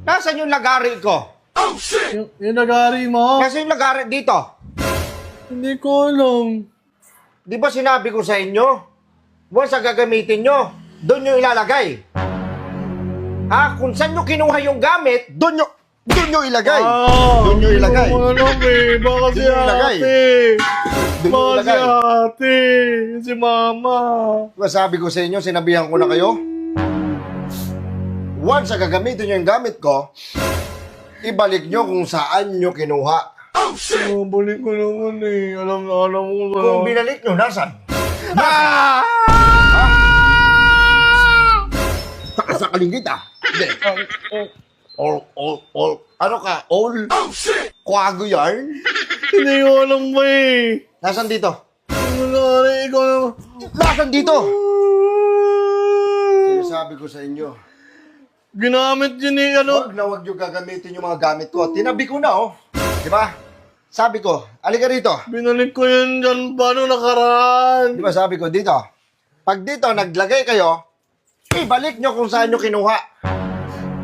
Nasaan yung lagari ko? Yung lagari mo? Nasaan yung lagari dito? Hindi ko alam. Di ba sinabi ko sa inyo? Once na gagamitin nyo, doon nyo ilalagay. Ha? Kung saan nyo kinuha yung gamit, doon nyo ilagay. Doon nyo ilagay. Ano baka si Doon nyo ilagay. ate. Doon nyo Baka si ilagay. ate. Si mama. Diba sabi ko sa inyo, sinabihan ko na kayo? Once na gagamitin nyo yung gamit ko, ibalik nyo kung saan nyo kinuha. Balik ko naman eh. Alam mo ba? Kung binalik nyo, nasan? Sa kalinggit ah. Hindi. Ano ka? Kwago yarn? Hindi ko alam ba eh. Nasaan dito? Lagari, ikaw naman. Nasaan dito? Sinasabi ko sa inyo, Ginamit yun eh, ano? huwag nyo gagamitin yung mga gamit ko. Tinabi ko na oh. Di ba? Sabi ko, alika rito. Binalik ko yun dyan paano nakaraan. Di ba sabi ko, dito. Pag dito, naglagay kayo, ibalik nyo kung saan nyo kinuha.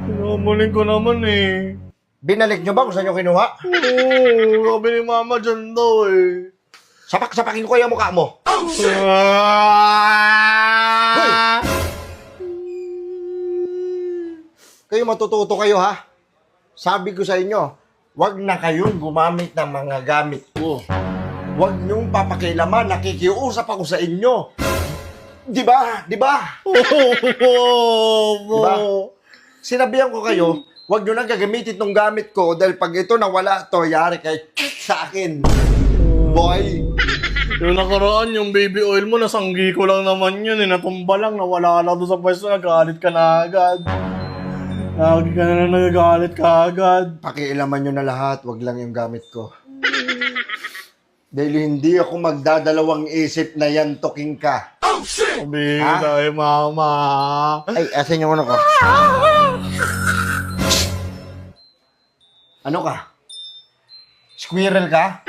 Pinabalik ko naman eh. Binalik nyo ba kung saan nyo kinuha? Oo, sabi ni mama dyan daw eh. Sapak-sapakin ko yung mukha mo. Kayo matututo kayo ha. Sabi ko sa inyo, wag na kayong gumamit ng mga gamit ko. Wag niyong papakilaman, nakikiusap ako sa inyo. Di ba? Di ba? Diba? Sinabihan ko kayo, wag niyo na gagamitin tong gamit ko dahil pag ito nawala to, yari kay sa akin. Boy. Yung nakaraan, yung baby oil mo, nasanggi ko lang naman yun eh. Natumba lang, nawala lang doon sa pwesto, nagalit ka na agad. Lagi ka na nagagalit ka agad. Pakialaman nyo na lahat, wag lang yung gamit ko. Dahil hindi ako magdadalawang isip na yan toking ka. Sabi Ha? tayo, mama. Ay, asan yung ano ko? Ano ka? Squirrel ka?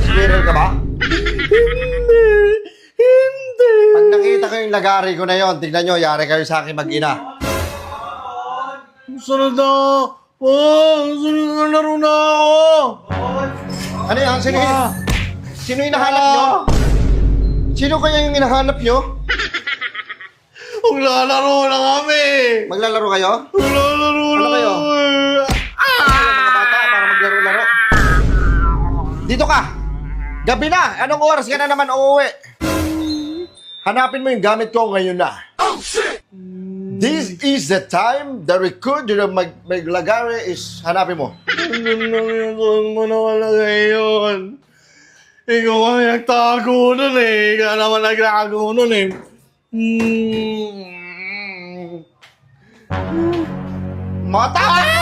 Squirrel ka ba? Hindi. Pag nakita ko yung lagari ko na yon, tignan nyo, yari kayo sa akin mag-ina. Sunod na ako. Sunod na laro na ako. Ano yan? Sino yung hinahanap nyo? Sino kaya yung hinahanap nyo? Maglalaro na kami. Maglalaro kayo? Maglalaro Ano na kayo? kami. Mga bata para maglaro-laro. Dito ka! Gabi na! Anong oras ka na naman uuwi? Hanapin mo yung gamit ko ngayon na. This is the time the record yung maglagari is hanapin mo. Andun lang yun. Saan mo nakalagay yun? Ikaw ang nagtago nun eh. Ikaw naman nagtago nun eh. Mata!